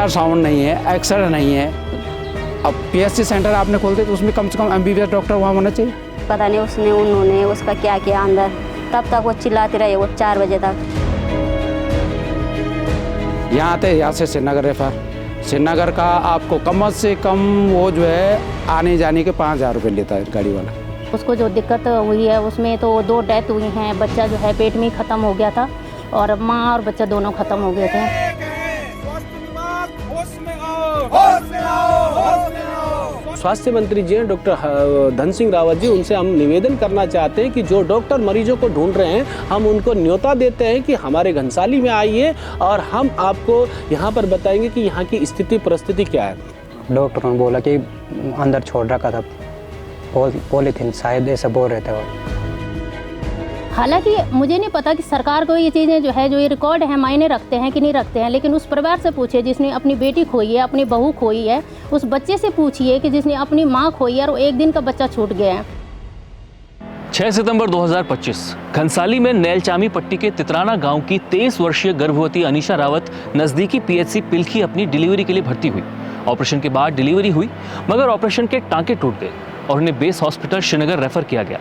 Ultrasound नहीं है, x ray नहीं है। अब पीएचसी सेंटर आपने खोल दिया तो उसमें कम से कम एमबीबीएस डॉक्टर वहाँ होना चाहिए। पता नहीं उन्होंने उसका क्या किया अंदर, तब तक वो चिल्लाती रही वो 4 बजे तक। यहाँ आते यहाँ से श्रीनगर रेफर, श्रीनगर का आपको कम से कम वो जो है आने जाने के 5,000 रुपये लेता है गाड़ी वाला। उसको जो दिक्कत हुई है उसमें तो 2 डेथ हुई हैं। बच्चा जो है पेट में ही ख़त्म हो गया था और माँ और बच्चा दोनों ख़त्म हो गए थे। स्वास्थ्य मंत्री जी हैं डॉक्टर धन सिंह रावत जी, उनसे हम निवेदन करना चाहते हैं कि जो डॉक्टर मरीजों को ढूंढ रहे हैं, हम उनको न्योता देते हैं कि हमारे घनसाली में आइए और हम आपको यहाँ पर बताएंगे कि यहाँ की स्थिति परिस्थिति क्या है। डॉक्टरों ने बोला कि अंदर छोड़ रखा था पॉलीथीन, शायद ऐसा बोल रहे थे वो। हालांकि मुझे नहीं पता कि सरकार को ये चीज़ें जो है जो ये रिकॉर्ड है मायने रखते हैं कि नहीं रखते हैं, लेकिन उस परिवार से पूछिए जिसने अपनी बेटी खोई है, अपनी बहू खोई है, उस बच्चे से पूछिए कि जिसने अपनी माँ खोई है और 1 दिन का बच्चा छूट गया है। 6 सितंबर 2025 घनसाली में नैलचामी पट्टी के तितराना गांव की 23 वर्षीय गर्भवती अनीशा रावत नजदीकी पीएचसी पिलखी अपनी डिलीवरी के लिए भर्ती हुई। ऑपरेशन के बाद डिलीवरी हुई, मगर ऑपरेशन के टांके टूट गए और उन्हें बेस हॉस्पिटल श्रीनगर रेफर किया गया।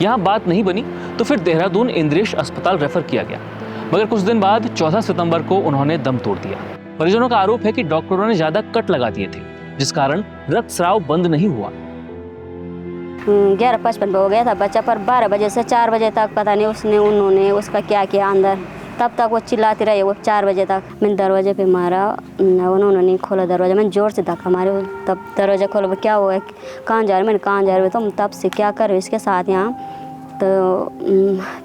यहाँ बात नहीं बनी तो फिर देहरादून इंद्रेश अस्पताल रेफर किया गया, मगर कुछ दिन बाद 14 सितंबर को उन्होंने दम तोड़ दिया। परिजनों का आरोप है कि डॉक्टरों ने ज्यादा कट लगा दिए थे, जिस कारण रक्तस्राव बंद नहीं हुआ। 11:55 पे हो गया था बच्चा, पर 12 बजे से 4 बजे तक पता नहीं उन्होंने उसका क्या किया अंदर, तब तक वो चिल्लाती रही वो 4 बजे तक। मैंने दरवाजे पे मारा, उन्होंने नहीं खोला दरवाजा, मैंने जोर से धक्का मारे, तब दरवाजा खोला। क्या हुआ है, कहाँ जा रहे, मैंने कहाँ जा रहे, तुम तब से क्या कर रहे हो इसके साथ यहाँ। तो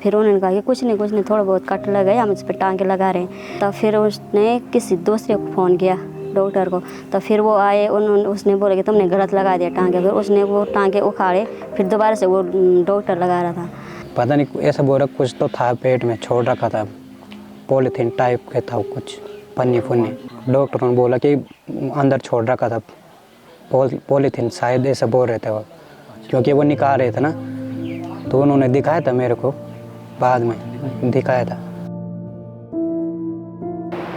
फिर उन्होंने कहा कि कुछ नहीं थोड़ा बहुत कट लगा, हम इस पर टाँके लगा रहे हैं। तब फिर उसने किसी दूसरे को फ़ोन किया डॉक्टर को, तो फिर वो आए, उसने बोला कि तुमने गलत लगा दिया टाँके। फिर उसने वो टाँके उखाड़े, फिर दोबारा से वो डॉक्टर लगा रहा था। पता नहीं ऐसा बोल रहा, कुछ तो था पेट में, छोड़ रखा था, पॉलीथीन टाइप का था कुछ, पन्नी फुन्नी। डॉक्टरों ने बोला कि अंदर छोड़ रखा था पॉलीथीन, शायद ऐसा बोल रहे थे वो, क्योंकि वो निकाल रहे थे ना, तो उन्होंने दिखाया था मेरे को, बाद में दिखाया था।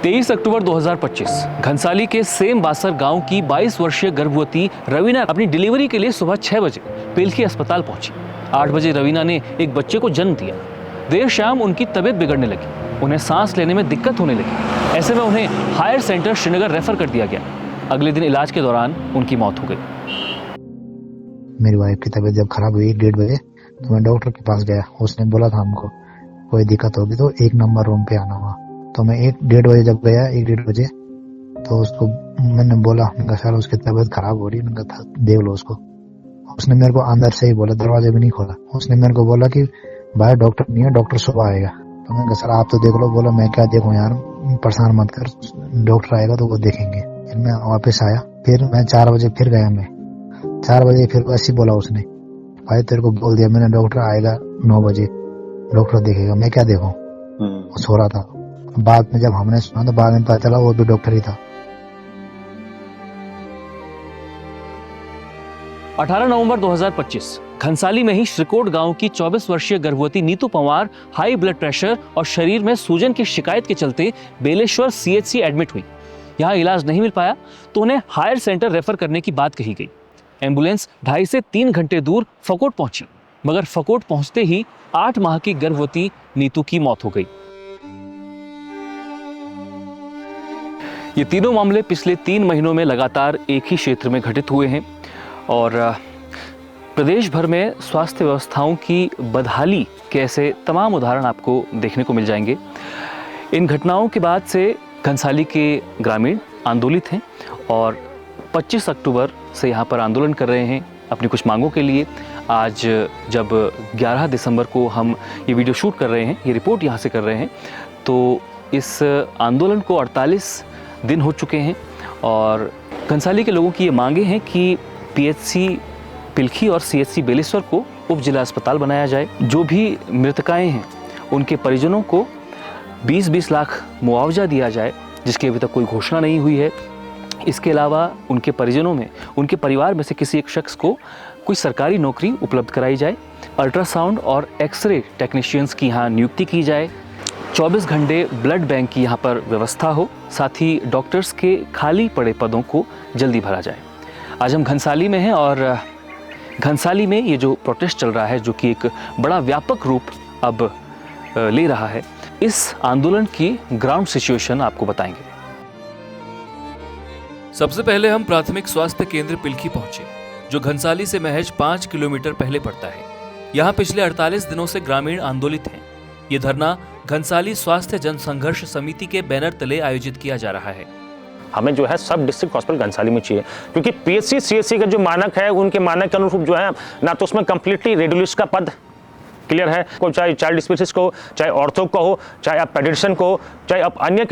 23 अक्टूबर 2025 घनसाली के सेम बासर गांव की 22 वर्षीय गर्भवती रवीना अपनी डिलीवरी के लिए सुबह 6 बजे पिलखी अस्पताल पहुंची। 8 बजे रवीना ने एक बच्चे को जन्म दिया। देर शाम उनकी तबीयत बिगड़ने लगी, उन्हें सांस लेने में दिक्कत होने लगी। ऐसे में उन्हें हायर सेंटर श्रीनगर रेफर कर दिया गया। अगले दिन इलाज के दौरान उनकी मौत हो गई। मेरी वाइफ की तबीयत जब खराब हुई 1:30 बजे, तो मैं डॉक्टर के पास गया। उसने बोला था हमको कोई दिक्कत होगी तो 1 नंबर रूम पे आना हुआ। तो मैं 1:30 बजे जब गया, 1:30 बजे, तो उसको मैंने बोला, सर उसकी तबीयत खराब हो रही है, मैंने कहा देख लो उसको। उसने मेरे को अंदर से ही बोला, दरवाजा भी नहीं खोला। उसने मेरे को बोला कि भाई डॉक्टर नहीं है, डॉक्टर सुबह आएगा। तो मैंने कहा सर आप तो देख लो। बोला मैं क्या देखूं यार, परेशान मत कर, डॉक्टर आएगा तो वो देखेंगे। फिर मैं वापस आया, फिर मैं 4 बजे फिर गया। मैं 4 बजे फिर ऐसे बोला उसने, भाई तेरे को बोल दिया मैंने, डॉक्टर आएगा 9 बजे, डॉक्टर देखेगा। मैं क्या देखूं, वो सो रहा था। बाद में जब हमने सुना तो बाद में पता चला वो भी डॉक्टर ही था। 18 नवंबर 2025 घनसाली में ही श्रीकोट गांव की 24 वर्षीय गर्भवती Neetu Panwar high blood pressure और शरीर में सूजन की शिकायत के चलते बेलेश्वर सीएचसी एडमिट हुई। यहां इलाज नहीं मिल पाया तो उन्हें हायर सेंटर रेफर करने की बात कही गई। एम्बुलेंस 2.5 से 3 घंटे दूर फकोट पहुंची, मगर फकोट पहुंचते ही 8 माह की गर्भवती नीतू की मौत हो गई। ये तीनों मामले पिछले 3 महीनों में लगातार एक ही क्षेत्र में घटित हुए हैं और प्रदेश भर में स्वास्थ्य व्यवस्थाओं की बदहाली के ऐसे तमाम उदाहरण आपको देखने को मिल जाएंगे। इन घटनाओं के बाद से घनसाली के ग्रामीण आंदोलित हैं और 25 अक्टूबर से यहाँ पर आंदोलन कर रहे हैं अपनी कुछ मांगों के लिए। आज जब 11 दिसंबर को हम ये वीडियो शूट कर रहे हैं, ये रिपोर्ट यहाँ से कर रहे हैं, तो इस आंदोलन को 48 दिन हो चुके हैं और घनसाली के लोगों की ये मांगे हैं कि पीएचसी पिलखी और सीएचसी बेलेश्वर को उप जिला अस्पताल बनाया जाए। जो भी मृतकाएं हैं उनके परिजनों को 20-20 लाख मुआवजा दिया जाए, जिसकी अभी तक कोई घोषणा नहीं हुई है। इसके अलावा उनके परिजनों में, उनके परिवार में से किसी एक शख्स को कोई सरकारी नौकरी उपलब्ध कराई जाए। अल्ट्रासाउंड और एक्सरे टेक्नीशियंस की यहाँ नियुक्ति की जाए। 24 घंटे ब्लड बैंक की यहाँ पर व्यवस्था हो, साथ ही डॉक्टर्स के खाली पड़े पदों को जल्दी भरा जाए। आज हम घनसाली में हैं और घनसाली में ये जो प्रोटेस्ट चल रहा है, जो कि एक बड़ा व्यापक रूप अब ले रहा है, इस आंदोलन की ग्राउंड सिचुएशन आपको बताएंगे। सबसे पहले हम प्राथमिक स्वास्थ्य केंद्र पिलखी पहुंचे, जो घनसाली से महज 5 किलोमीटर पहले पड़ता है। यहाँ पिछले 48 दिनों से ग्रामीण आंदोलित हैं। ये धरना घनसाली स्वास्थ्य जनसंघर्ष समिति के बैनर तले आयोजित किया जा रहा है। हमें जो है सब डिस्ट्रिक्ट हॉस्पिटल घनसाली में चाहिए, क्योंकि पीएचसी सीएचसी का जो मानक है, उनके मानक के अनुरूप जो है ना तो उसमें कंप्लीटली रेडियोलॉजिस्ट का पद क्लियर है, को चाहे चाइल्ड स्पेशलिस्ट को, चाहे ऑर्थो को हो, चाहे आप पेडिट्रिशियन को, चाहे आप अन्य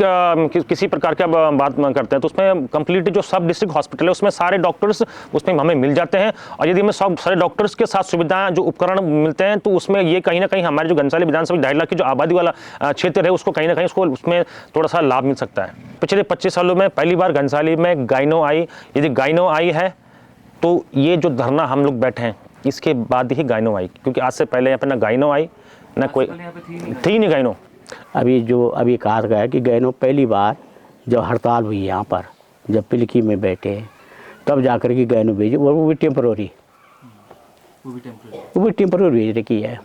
किसी प्रकार की बात करते हैं, तो उसमें कंप्लीटली जो सब डिस्ट्रिक्ट हॉस्पिटल है उसमें सारे डॉक्टर्स उसमें हमें मिल जाते हैं। और यदि हमें सब सारे डॉक्टर्स के साथ सुविधाएं जो उपकरण मिलते हैं, तो उसमें ये कहीं ना कहीं हमारे जो घनसाली विधानसभा 2.5 लाख की जो आबादी वाला क्षेत्र है, उसको कहीं ना कहीं उसको उसमें थोड़ा सा लाभ मिल सकता है। पिछले 25 सालों में पहली बार घनसाली में गाइनो आई। यदि गाइनो आई है तो ये जो धरना हम लोग बैठे हैं, इसके बाद ही गाइनो आई, क्योंकि आज से पहले यहाँ पे ना गाइनो आई ना कोई थी नहीं गाइनो। अभी कहा गया कि गाइनो पहली बार जब हड़ताल हुई यहाँ पर, जब पिलखी में बैठे, तब जाकर के गाइनो भेजी, वो भी टेम्पररी भेज रखी है,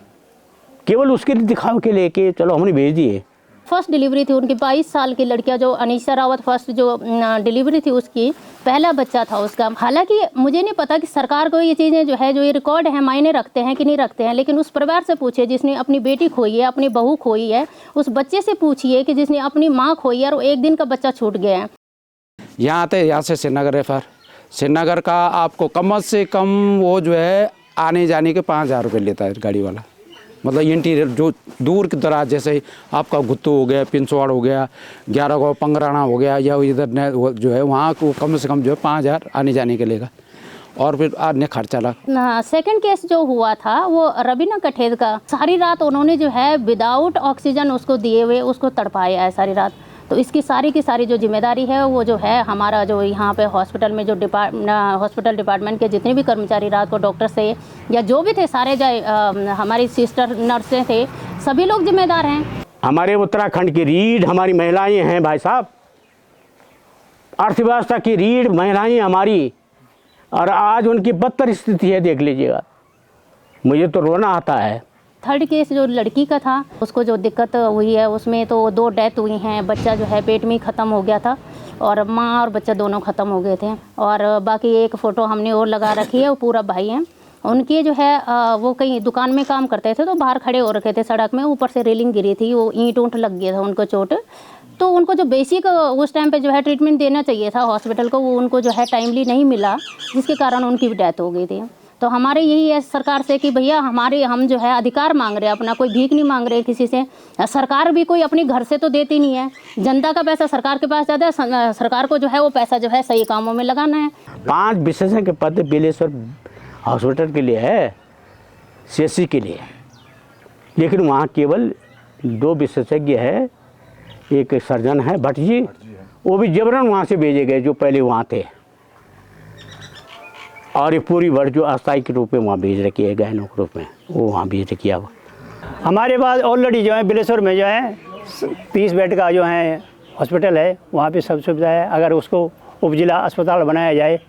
केवल उसके दिखाव के लिए कि चलो हमने भेज दिए। फर्स्ट डिलीवरी थी उनकी, 22 साल की लड़कियां, जो अनीशा रावत फर्स्ट जो डिलीवरी थी उसकी, पहला बच्चा था उसका। हालांकि मुझे नहीं पता कि सरकार को ये चीज़ें जो है, जो ये रिकॉर्ड है, मायने रखते हैं कि नहीं रखते हैं, लेकिन उस परिवार से पूछिए जिसने अपनी बेटी खोई है, अपनी बहू खोई है, उस बच्चे से पूछिए कि जिसने अपनी माँ खोई है और एक दिन का बच्चा छूट गया है। यहाँ आते, यहाँ से श्रीनगर रेफर, श्रीनगर का आपको कम से कम वो जो है आने जाने के 5,000 रुपये लेता है गाड़ी वाला। मतलब इंटीरियर जो दूर की दराज, जैसे आपका गुत्तू हो गया, पिंसवाड़ हो गया, 11 को पंगराना हो गया, या इधर जो है वहाँ को कम से कम जो है 5,000 आने जाने के लेगा, और फिर अन्य खर्चा लगा। सेकंड केस जो हुआ था वो रबीना कठेद का, सारी रात उन्होंने जो है विदाउट ऑक्सीजन उसको दिए हुए उसको तड़पाया है सारी रात। तो इसकी सारी की सारी जो जिम्मेदारी है वो जो है हमारा जो यहाँ पे हॉस्पिटल में जो हॉस्पिटल डिपार्टमेंट के जितने भी कर्मचारी रात को डॉक्टर से या जो भी थे, सारे हमारी सिस्टर नर्सें थे, सभी लोग जिम्मेदार हैं। हमारे उत्तराखंड की रीढ़ हमारी महिलाएं हैं भाई साहब, अर्थव्यवस्था की रीढ़ महिलाएं हमारी, और आज उनकी बदतर स्थिति है, देख लीजिएगा, मुझे तो रोना आता है। थर्ड केस जो लड़की का था, उसको जो दिक्कत हुई है उसमें तो 2 डेथ हुई हैं, बच्चा जो है पेट में ही ख़त्म हो गया था, और माँ और बच्चा दोनों ख़त्म हो गए थे। और बाकी एक फ़ोटो हमने और लगा रखी है, वो पूरा भाई हैं उनके, जो है वो कहीं दुकान में काम करते थे, तो बाहर खड़े हो रखे थे सड़क में, ऊपर से रेलिंग गिरी थी, वो ईंट लग गया था उनको चोट। तो उनको जो बेसिक उस टाइम पे जो है ट्रीटमेंट देना चाहिए था हॉस्पिटल को, वो उनको जो है टाइमली नहीं मिला, जिसके कारण उनकी भी डेथ हो गई थी। तो हमारे यही है सरकार से कि भैया हम जो है अधिकार मांग रहे हैं अपना, कोई भीख नहीं मांग रहे किसी से। सरकार भी कोई अपनी घर से तो देती नहीं है, जनता का पैसा सरकार के पास जाता है, सरकार को जो है वो पैसा जो है सही कामों में लगाना है। 5 विशेषज्ञ के पद बिलेश्वर हॉस्पिटल के लिए है, सीएचसी के लिए, लेकिन वहाँ केवल 2 विशेषज्ञ है, एक सर्जन है भट्ट जी, वो भी जबरन वहाँ से भेजे गए जो पहले वहाँ थे, और ये पूरी वर्ग जो अस्थायी के रूप में वहाँ भेज रखी है, गायनों के रूप में वो वहाँ भेज रखी है। हमारे पास ऑलरेडी जो है बिलेश्वर में जो है 30 बेड का जो है हॉस्पिटल है, वहाँ पे सब सुविधा है। अगर उसको उपजिला अस्पताल बनाया जाए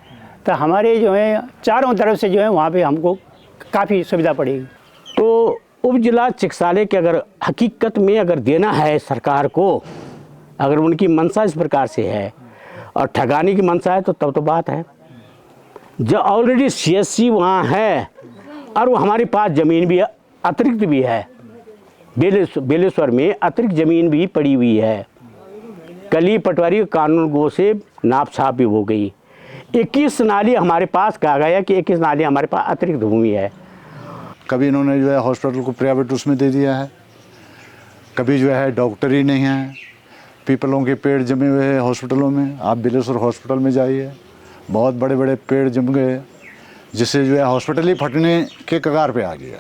तो हमारे जो है चारों तरफ से जो है वहाँ पे हमको काफ़ी सुविधा पड़ेगी। तो उपजिला चिकित्सालय के अगर हकीकत में अगर देना है सरकार को, अगर उनकी मंशा इस प्रकार से है और ठगाने की मंशा है, तो तब तो बात है। जो ऑलरेडी सीएचसी वहाँ है और वो हमारे पास ज़मीन भी अतिरिक्त भी है, बेलेश्वर में अतिरिक्त ज़मीन भी पड़ी हुई है। कली पटवारी कानून गो से नाप छाप भी हो गई। 21 नाली हमारे पास कहा गया कि 21 नाली हमारे पास अतिरिक्त भूमि है। कभी इन्होंने जो है हॉस्पिटल को प्राइवेट उसमें दे दिया है, कभी जो है डॉक्टर ही नहीं है, पीपलों के पेड़ जमे हुए हैं हॉस्पिटलों में। आप बिलेश्वर हॉस्पिटल में जाइए, बहुत बड़े बड़े पेड़ जम गए, जिससे जो है हॉस्पिटल ही फटने के कगार पे आ गया।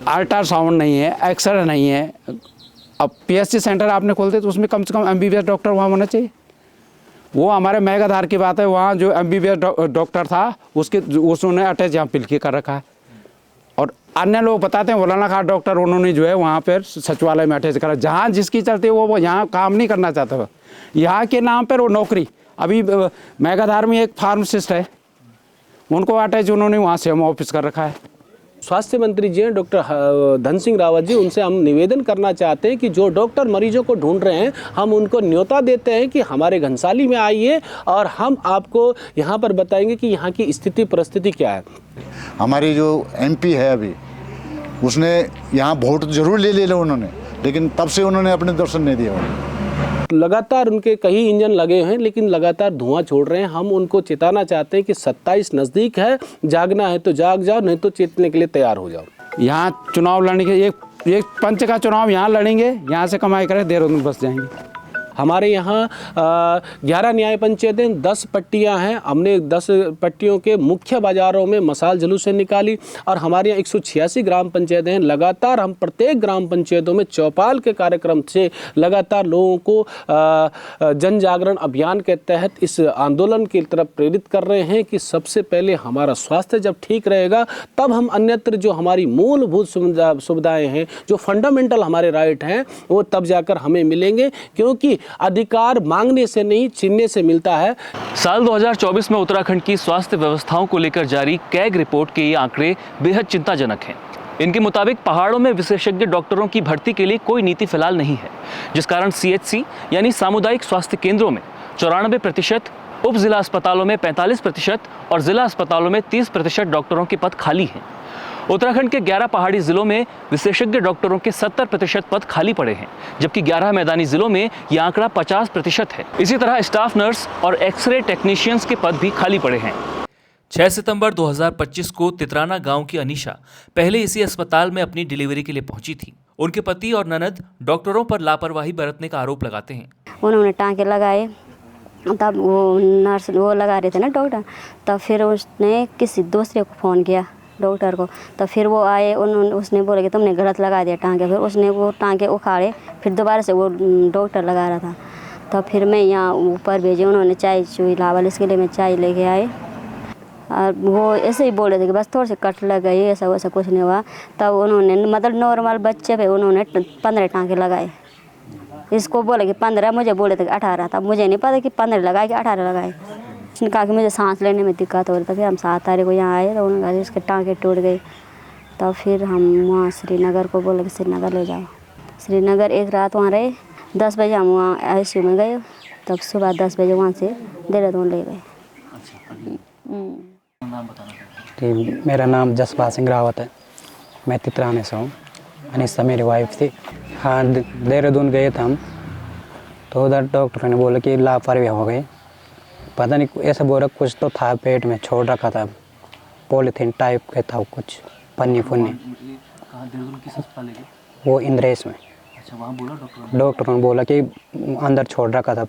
अल्ट्रासाउंड नहीं है, एक्सरे नहीं है। अब पीएचसी सेंटर आपने खोलते तो उसमें कम से कम एमबीबीएस डॉक्टर वहाँ होना चाहिए। वो हमारे मेघाधार की बात है, वहाँ जो एमबीबीएस डॉक्टर था उसने अटैच यहाँ पिलकी कर रखा है, और अन्य लोग बताते हैं मौलाना खान डॉक्टर, उन्होंने जो है वहाँ पर सचिवालय में अटैच करा, जहाँ जिसकी चलती है वो यहाँ काम नहीं करना चाहता वो, यहाँ के नाम पर वो नौकरी। अभी मेघाधार में एक फार्मासिस्ट है, उनको अटैच उन्होंने वहाँ से हम ऑफिस कर रखा है। स्वास्थ्य मंत्री जी हैं डॉक्टर धन सिंह रावत जी, उनसे हम निवेदन करना चाहते हैं कि जो डॉक्टर मरीजों को ढूंढ रहे हैं, हम उनको न्योता देते हैं कि हमारे घनसाली में आइए और हम आपको यहाँ पर बताएंगे कि यहाँ की स्थिति परिस्थिति क्या है। हमारी जो MP है अभी, उसने यहाँ वोट जरूर ले लिया उन्होंने, लेकिन तब से उन्होंने अपने दर्शन नहीं दिया। लगातार उनके कई इंजन लगे हैं लेकिन लगातार धुआं छोड़ रहे हैं। हम उनको चेताना चाहते हैं कि 27 नज़दीक है, जागना है तो जाग जाओ, नहीं तो चेतने के लिए तैयार हो जाओ। यहाँ चुनाव लड़ने के एक पंच का चुनाव यहाँ लड़ेंगे, यहाँ से कमाई करें, देहरादून बस जाएंगे। हमारे यहाँ 11 न्याय पंचायतें, 10 पट्टियाँ हैं। हमने 10 पट्टियों के मुख्य बाज़ारों में मसाल जुलूसें निकाली और हमारे यहाँ 186 ग्राम पंचायतें हैं। लगातार हम प्रत्येक ग्राम पंचायतों में चौपाल के कार्यक्रम से लगातार लोगों को जन जागरण अभियान के तहत इस आंदोलन की तरफ प्रेरित कर रहे हैं कि सबसे पहले हमारा स्वास्थ्य जब ठीक रहेगा तब हम अन्यत्र जो हमारी मूलभूत सुविधाएँ हैं, जो फंडामेंटल हमारे राइट हैं, वो तब जाकर हमें मिलेंगे, क्योंकि अधिकार मांगने से नहीं छीनने से मिलता है। साल 2024 में उत्तराखंड की स्वास्थ्य व्यवस्थाओं को लेकर जारी कैग रिपोर्ट के ये आंकड़े बेहद चिंताजनक हैं। इनके मुताबिक पहाड़ों में विशेषज्ञ डॉक्टरों की भर्ती के लिए कोई नीति फिलहाल नहीं है, जिस कारण CHC यानी सामुदायिक स्वास्थ्य केंद्रों में 94%, उप जिला अस्पतालों में 45% और जिला अस्पतालों में 30% डॉक्टरों के पद खाली हैं। उत्तराखंड के 11 पहाड़ी जिलों में विशेषज्ञ डॉक्टरों के 70% पद खाली पड़े हैं, जबकि 11 मैदानी जिलों में यह आंकड़ा 50% है। इसी तरह स्टाफ नर्स और एक्सरे टेक्नीशियंस के पद भी खाली पड़े हैं। 6 सितंबर 2025 को तितराना गांव की अनीशा पहले इसी अस्पताल में अपनी डिलीवरी के लिए पहुंची थी। उनके पति और ननद डॉक्टरों पर लापरवाही बरतने का आरोप लगाते हैं। उन्होंने टाँके लगाए, तब वो नर्स वो लगा रहे थे ना डॉक्टर, तब फिर उसने किसी दूसरे को फ़ोन किया डॉक्टर को, तो फिर वो आए, उसने बोला कि तुमने गलत लगा दिया टाँके। फिर उसने वो टाँके उखाड़े, फिर दोबारा से वो डॉक्टर लगा रहा था। तब फिर मैं यहाँ ऊपर भेजी, उन्होंने चाय चुई लावल, इसके लिए मैं चाय लेके आए और वो ऐसे ही बोल रहे थे कि बस थोड़ी सी कट लग गई, ऐसा वैसा कुछ नहीं हुआ। तब उन्होंने मतलब नॉर्मल बच्चे पे उन्होंने 15 टाँके लगाए। इसको बोले कि 15, मुझे बोले थे कि 18 था। मुझे नहीं पता कि 15 लगाए कि 18 लगाए। उसने कहा कि मुझे सांस लेने में दिक्कत हो रही थी। फिर हम 7 तारीख को यहाँ आए तो उन्होंने कहा इसके टाँके टूट गए। तब फिर हम वहाँ श्रीनगर को बोले कि श्रीनगर ले जाओ। श्रीनगर एक रात वहाँ रहे, 10 बजे हम वहाँ ICU में गए, तब सुबह 10 बजे वहाँ से देहरादून ले गए। मेरा नाम जसपाल सिंह रावत है, मैं तितराने से हूँ। अनीसा मेरी वाइफ थी। हाँ, देहरादून गए थे हम, तो उधर डॉक्टर ने बोला कि लापरवाही हो गई। पता नहीं ऐसा बोला, कुछ तो था पेट में, छोड़ रखा था, पॉलीथीन टाइप का था कुछ, पन्नी पुन्नी। वो इंद्रेश में। अच्छा, वहाँ बोला डॉक्टर ने बोला कि अंदर छोड़ रखा था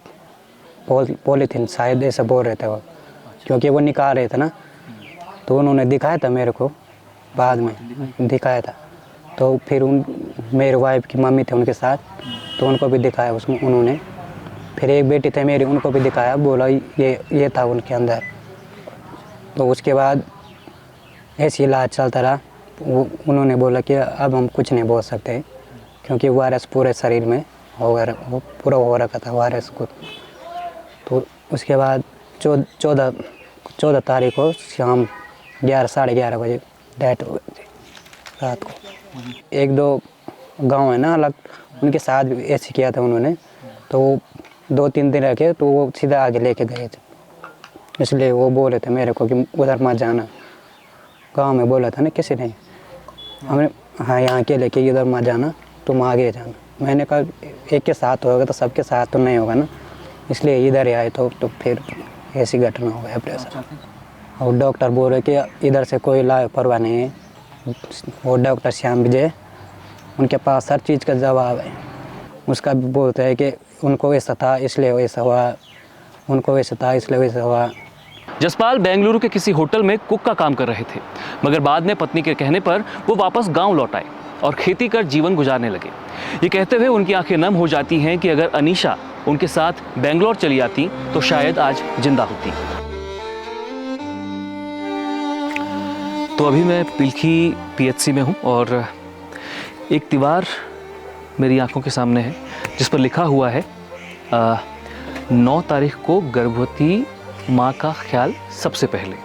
पॉलीथीन, शायद ऐसा बोल रहे थे वो, क्योंकि वो निकाल रहे थे ना। तो उन्होंने दिखाया था मेरे को, बाद में दिखाया था। तो फिर मेरे वाइफ की मम्मी थे उनके साथ, तो उनको भी दिखाया उसमें उन्होंने। फिर एक बेटी थे मेरी, उनको भी दिखाया, बोला ये था उनके अंदर। तो उसके बाद ऐसी इलाज चलता रहा। उन्होंने बोला कि अब हम कुछ नहीं बोल सकते, क्योंकि वायरस पूरे शरीर में हो गया, वो पूरा हो रखा था वायरस को। तो उसके बाद 14 तारीख को शाम 11 साढ़े 11 बजे डेथ हो गई रात को। 1-2 गांव है ना अलग, उनके साथ भी ऐसे किया था उन्होंने। तो 2-3 दिन रखे, तो वो सीधा आगे लेके गए थे। इसलिए वो बोले थे मेरे को कि उधर मत जाना। गांव में बोला था ना किसी ने, हमने हाँ यहाँ के लेके इधर मत जाना, तुम आगे जाना। मैंने कहा एक के साथ होगा तो सबके साथ तो नहीं होगा ना, इसलिए इधर ही आए। तो फिर ऐसी घटना हो गया ऑपरेशन। और डॉक्टर बोल रहे कि इधर से कोई लापरवाह नहीं है। वो डॉक्टर श्याम विजय, उनके पास हर चीज़ का जवाब है। उसका भी बोलते हैं कि उनको वैसा था इसलिए वैसा हुआ, उनको वैसा था इसलिए वैसा हुआ। जसपाल बेंगलुरु के किसी होटल में कुक का काम कर रहे थे, मगर बाद में पत्नी के कहने पर वो वापस गांव लौट आए और खेती कर जीवन गुजारने लगे। ये कहते हुए उनकी आंखें नम हो जाती हैं कि अगर अनीशा उनके साथ बेंगलोर चली आती तो शायद आज जिंदा होती। तो अभी मैं पिलखी पीएचसी में हूँ और एक दीवार मेरी आंखों के सामने है जिस पर लिखा हुआ है 9 तारीख को गर्भवती माँ का ख्याल सबसे पहले।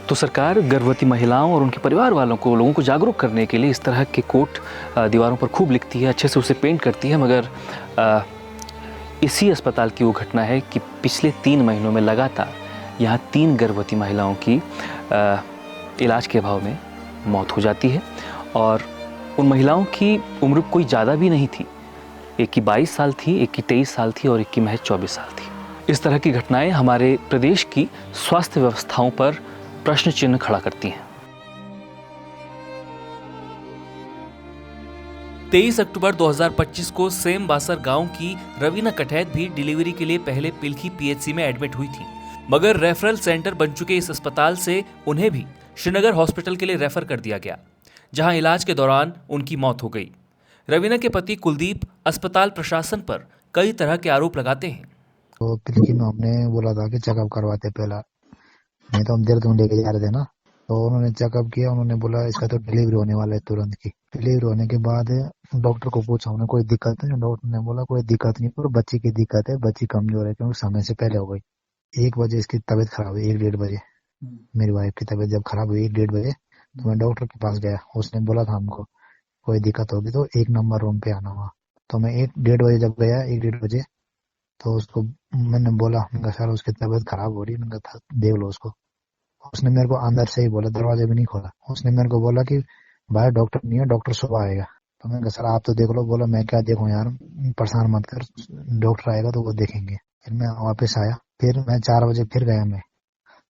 तो सरकार गर्भवती महिलाओं और उनके परिवार वालों को, लोगों को जागरूक करने के लिए इस तरह के कोट दीवारों पर खूब लिखती है, अच्छे से उसे पेंट करती है। मगर इसी अस्पताल की वो घटना है कि पिछले 3 महीनों में लगातार यहाँ 3 गर्भवती महिलाओं की इलाज के अभाव में मौत हो जाती है। और उन महिलाओं की उम्र कोई ज़्यादा भी नहीं थी, एक की 22 साल थी, एक की 23 साल थी और एक की महज 24 साल थी। इस तरह की घटनाएं हमारे प्रदेश की स्वास्थ्य व्यवस्थाओं पर प्रश्न चिन्ह खड़ा करती हैं। 23 अक्टूबर 2025 को सेम बासर गांव की रवीना कठैत भी डिलीवरी के लिए पहले पिलखी पीएचसी में एडमिट हुई थी, मगर रेफरल सेंटर बन चुके इस अस्पताल से उन्हें भी श्रीनगर हॉस्पिटल के लिए रेफर कर दिया गया, जहां इलाज के दौरान उनकी मौत हो गई। रवीना के पति कुलदीप अस्पताल प्रशासन पर कई तरह के आरोप लगाते हैं। तो पिलखी में हमने बोला था कि चेकअप करवाते पहला, नहीं तो हम देहरादून लेके जा रहे थे ना। तो उन्होंने चेकअप किया, उन्होंने बोला इसका तो डिलीवरी होने वाला है तुरंत की। डिलीवरी होने के बाद डॉक्टर को पूछा उन्हें कोई दिक्कत है, डॉक्टर ने बोला कोई दिक्कत नहीं, पर बच्ची की दिक्कत है, बच्ची कमजोर है क्योंकि समय से पहले हो गई। 1 बजे इसकी तबीयत खराब हुई, 1-1:30 बजे मेरी वाइफ की तबीयत जब खराब हुई 1-1:30 बजे, तो मैं डॉक्टर के पास गया। उसने बोला था हमको कोई दिक्कत होगी तो 1 नंबर रूम पे आना हुआ। तो मैं 1-1:30 बजे जब गया, 1-1:30 बजे, तो उसको मैंने बोला, मैंने कहा सर उसकी तबीयत खराब हो रही है, मैंने कहा देख लो उसको। उसने मेरे को अंदर से ही बोला, दरवाजा भी नहीं खोला। उसने मेरे को बोला कि भाई डॉक्टर नहीं है, डॉक्टर सुबह आएगा। तो मैंने कहा सर आप तो देख लो। बोला मैं क्या देखूं यार, परेशान मत कर, डॉक्टर आएगा तो वो देखेंगे। फिर मैं वापस आया, फिर मैं 4 बजे फिर गया। मैं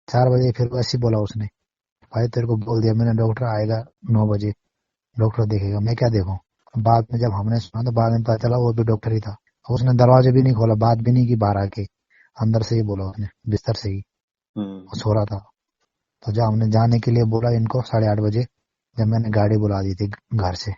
4 बजे फिर वैसे बोला उसने, भाई तेरे को बोल दिया मैंने डॉक्टर आएगा 9 बजे, डॉक्टर देखेगा, मैं क्या देखूं। बाद में जब हमने सुना तो बाद में पता चला वो भी डॉक्टर ही था। उसने दरवाजा भी नहीं खोला, बात भी नहीं की बाहर आके, अंदर से ही बोला उसने, बिस्तर से ही वो सो रहा था। तो जब हमने जाने के लिए बोला इनको 8:30 बजे, जब मैंने गाड़ी बुला दी थी घर से,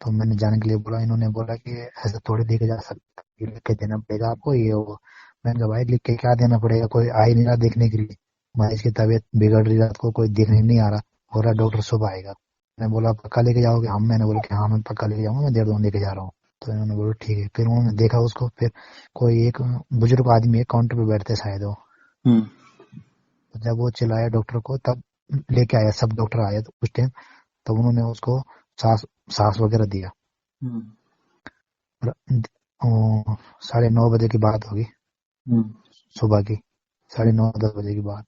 तो मैंने जाने के लिए बोला, इन्होंने बोला कि ऐसा थोड़ी लेके जा सकता, लिख के देना पड़ेगा आपको ये वो। मैंने कहा भाई लिख के क्या देना पड़ेगा, कोई आ ही नहीं रहा देखने के लिए, भाई इसकी तबीयत बिगड़ रही, रात को कोई देखने नहीं आ रहा, हो रहा डॉक्टर सुबह आएगा। मैं बोला पक्का लेके जाओगे हम? मैंने बोला कि हाँ मैं पक्का लेके जाऊंगा, मैं देहरादून लेके जा रहा हूँ। तो इन्होंने बोला ठीक है। फिर उन्होंने देखा उसको, फिर कोई एक बुजुर्ग आदमी एक काउंटर पे बैठते शायद वो, तो जब वो चिल्लाया डॉक्टर को तब लेके आया, सब डॉक्टर आया तो उस टाइम, तो उन्होंने उसको सांस वगैरह दिया। 9:30 बजे की बात होगी, सुबह की 9:30-10 बजे की बात।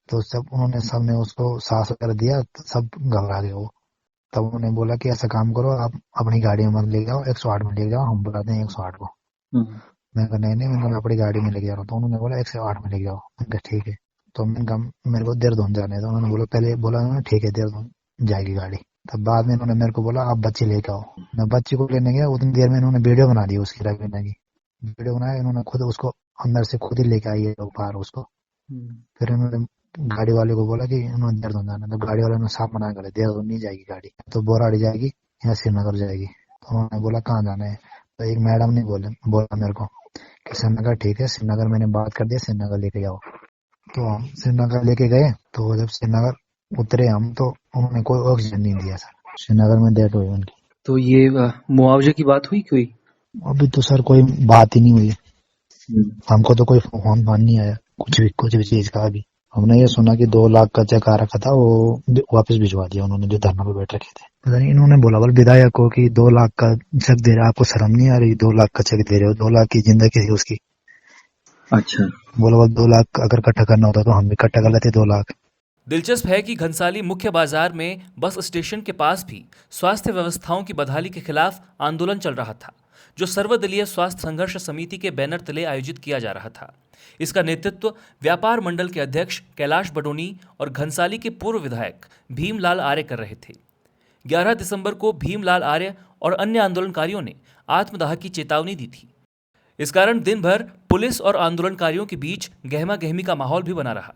तो सबने उसको सांस वगैरह दिया, तो सब घबरा गए वो। तब उन्होंने बोला कि ऐसा काम करो आप अपनी गाड़ी में मत ले जाओ, 108 में ले जाओ, हम बुलाते हैं 108 को। मैं कहा नहीं, मैं अपनी गाड़ी में लेके जा रहा हूँ। तो उन्होंने बोला 108 में ले जाओ। मैं कहा ठीक है। तो मैंने कहा मेरे को देहरादून जाने था। उन्होंने बोला पहले बोला उन्होंने ठीक है देहरादून जाएगी गाड़ी। तब बाद में उन्होंने मेरे को बोला आप बच्ची लेके आओ। मैं बच्ची को लेने गया, उतनी देर में इन्होंने वीडियो बना दी उसकी, रवीना की वीडियो बनाया। इन्होंने खुद उसको अंदर से खुद ही लेके आई है लोग बाहर उसको। फिर इन्होंने गाड़ी वाले को बोला कि उन्होंने देहरादून जाना, तो गाड़ी वाले ने साफ मना कर, देहरादून नहीं जाएगी गाड़ी, तो बोराड़ी जाएगी या श्रीनगर जाएगी। तो उन्होंने बोला कहाँ जाना है? तो एक मैडम ने बोला मेरे को कि श्रीनगर ठीक है, श्रीनगर मैंने बात कर दिया, श्रीनगर लेके जाओ। तो हम श्रीनगर लेके गए। तो जब श्रीनगर उतरे हम, तो उन्होंने कोई ऑक्सीजन नहीं दिया सर, श्रीनगर में डेथ हुई उनकी। तो ये मुआवजे की बात हुई कोई? अभी तो सर कोई बात ही नहीं हुई, हमको तो कोई फोन नहीं आया कुछ भी चीज का। अभी हमने ये सुना कि 2 लाख का चेक आ रखा था, वो वापस भिजवा दिया उन्होंने जो धरना पे बैठ रखे थे। पता नहीं इन्होंने बोला बोल विधायक को कि 2 लाख का चेक दे रहे, आपको शर्म नहीं आ रही? 2 लाख का चेक दे रहे हो, 2 लाख की जिंदगी थी उसकी। अच्छा, बोला बोल 2 लाख अगर इकट्ठा करना होता तो हम भी इकट्ठा कर लेते 2 लाख। दिलचस्प है कि घनसाली मुख्य बाजार में बस स्टेशन के पास भी स्वास्थ्य व्यवस्थाओं की बदहाली के खिलाफ आंदोलन चल रहा था, जो सर्वदलीय स्वास्थ्य संघर्ष समिति के बैनर तले आयोजित किया जा रहा था। इसका नेतृत्व व्यापार मंडल के अध्यक्ष कैलाश बडोनी और घनसाली के पूर्व विधायक भीमलाल आर्य कर रहे थे। 11 दिसंबर को भीमलाल आर्य और अन्य आंदोलनकारियों ने आत्मदाह की चेतावनी दी थी। इस कारण दिन भर पुलिस और आंदोलनकारियों के बीच गहमा गहमी का माहौल भी बना रहा।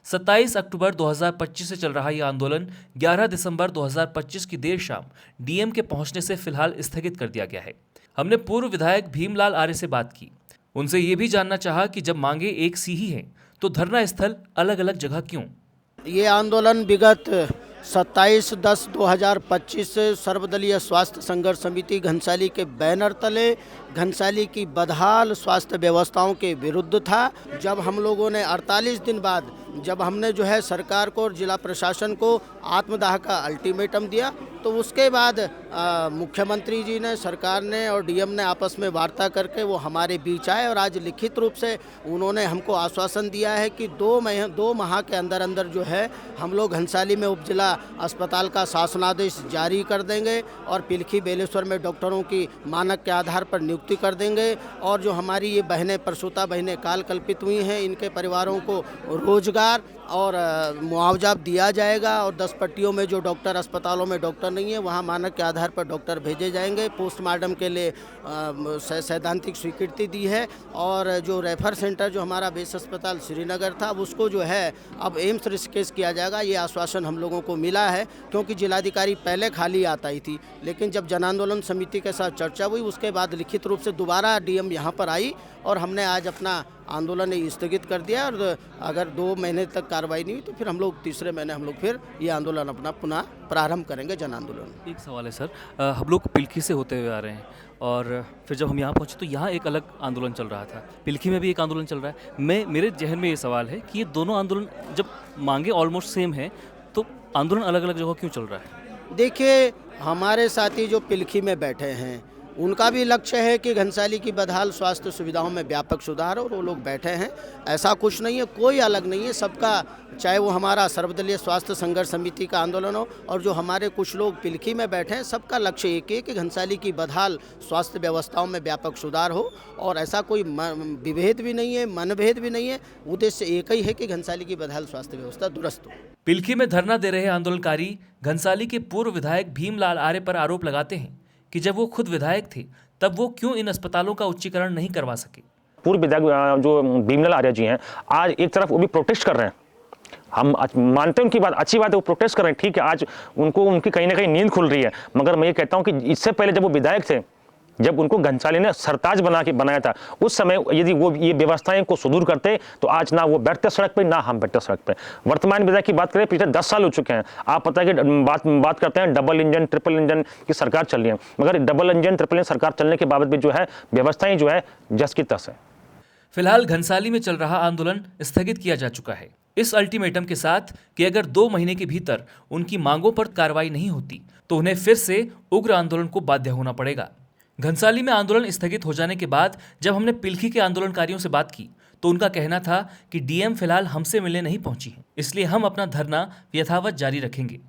27 अक्टूबर 2025 से चल रहा यह आंदोलन 11 दिसंबर 2025 की देर शाम डीएम के पहुंचने से फिलहाल स्थगित कर दिया गया है। हमने पूर्व विधायक भीमलाल आर्य से बात की। उनसे ये भी जानना चाहा कि जब मांगे एक सी ही हैं तो धरना स्थल अलग अलग जगह क्यों। ये आंदोलन विगत 27/10/2025 से सर्वदलीय स्वास्थ्य संघर्ष समिति घनसाली के बैनर तले घनसाली की बदहाल स्वास्थ्य व्यवस्थाओं के विरुद्ध था। जब हम लोगों ने 48 दिन बाद जब हमने जो है सरकार को और जिला प्रशासन को आत्मदाह का अल्टीमेटम दिया, तो उसके बाद मुख्यमंत्री जी ने, सरकार ने और डीएम ने आपस में वार्ता करके वो हमारे बीच आए और आज लिखित रूप से उन्होंने हमको आश्वासन दिया है कि 2 माह के अंदर अंदर जो है हम लोग घनसाली में उपजिला अस्पताल का शासनादेश जारी कर देंगे और पिलखी बेलेश्वर में डॉक्टरों की मानक के आधार पर नियुक्ति कर देंगे। और जो हमारी ये बहनें, प्रसूता बहनें काल कल्पित हुई हैं, इनके परिवारों को रोजगार और मुआवजा दिया जाएगा। और 10 पट्टियों में जो डॉक्टर, अस्पतालों में डॉक्टर नहीं है, वहाँ मानक के आधार पर डॉक्टर भेजे जाएंगे। पोस्टमार्टम के लिए सैद्धांतिक स्वीकृति दी है। और जो रेफर सेंटर जो हमारा बेस अस्पताल श्रीनगर था, अब उसको जो है अब एम्स ऋषिकेश किया जाएगा। ये आश्वासन हम लोगों को मिला है, क्योंकि जिलाधिकारी पहले खाली आता ही थी, लेकिन जब जन आंदोलन समिति के साथ चर्चा हुई उसके बाद लिखित रूप से दोबारा डीएम यहाँ पर आई और हमने आज अपना आंदोलन स्थगित कर दिया। और अगर 2 महीने तक कार्रवाई नहीं हुई तो फिर हम लोग तीसरे महीने हम लोग फिर ये आंदोलन अपना पुनः प्रारंभ करेंगे, जन आंदोलन। एक सवाल है सर, हम लोग पिलखी से होते हुए आ रहे हैं और फिर जब हम यहाँ पहुँचे तो यहाँ एक अलग आंदोलन चल रहा था, पिलखी में भी एक आंदोलन चल रहा है। मेरे जहन में ये सवाल है कि ये दोनों आंदोलन जब मांगे ऑलमोस्ट सेम है तो आंदोलन अलग अलग जगह क्यों चल रहा है? देखिए, हमारे साथी जो पिलखी में बैठे हैं उनका भी लक्ष्य है कि घनसाली की बदहाल स्वास्थ्य सुविधाओं में व्यापक सुधार हो, और वो लोग बैठे हैं। ऐसा कुछ नहीं है, कोई अलग नहीं है, सबका, चाहे वो हमारा सर्वदलीय स्वास्थ्य संघर्ष समिति का आंदोलन हो और जो हमारे कुछ लोग पिलखी में बैठे हैं, सबका लक्ष्य एक है कि घनसाली की बदहाल स्वास्थ्य व्यवस्थाओं में व्यापक सुधार हो। और ऐसा कोई विभेद भी नहीं है, मनभेद भी नहीं है, उद्देश्य एक ही है कि घनसाली की बदहाल स्वास्थ्य व्यवस्था दुरुस्त हो। पिलखी में धरना दे रहे आंदोलनकारी घनसाली के पूर्व विधायक भीमलाल आर्य पर आरोप लगाते हैं कि जब वो खुद विधायक थे तब वो क्यों इन अस्पतालों का उच्चीकरण नहीं करवा सके। पूर्व विधायक जो भीमलाल आर्य जी हैं, आज एक तरफ वो भी प्रोटेस्ट कर रहे हैं। हम मानते हैं उनकी बात, अच्छी बात है, वो प्रोटेस्ट कर रहे हैं, ठीक है, आज उनको उनकी कहीं ना कहीं नींद खुल रही है। मगर मैं ये कहता हूँ कि इससे पहले जब वो विधायक थे, जब उनको घनसाली ने सरताज बनाया था, उस समय यदि वो ये व्यवस्थाएं को सुदूर करते तो आज ना वो बैठते सड़क पे, ना हम बैठते सड़क पे। वर्तमान विधायक की बात करें, पिछले 10 साल हो चुके हैं। आप पता है कि बात करते हैं डबल इंजन, ट्रिपल इंजन की सरकार चल रही है, मगर डबल इंजन, ट्रिपल इंजन सरकार चलने के बावजूद भी जो है व्यवस्थाएं जो है जस की तस है। फिलहाल घनसाली में चल रहा आंदोलन स्थगित किया जा चुका है, इस अल्टीमेटम के साथ कि अगर 2 महीने के भीतर उनकी मांगों पर कार्रवाई नहीं होती तो उन्हें फिर से उग्र आंदोलन को बाध्य होना पड़ेगा। घनसाली में आंदोलन स्थगित हो जाने के बाद जब हमने पिलखी के आंदोलनकारियों से बात की तो उनका कहना था कि डीएम फिलहाल हमसे मिलने नहीं पहुंची है, इसलिए हम अपना धरना यथावत जारी रखेंगे।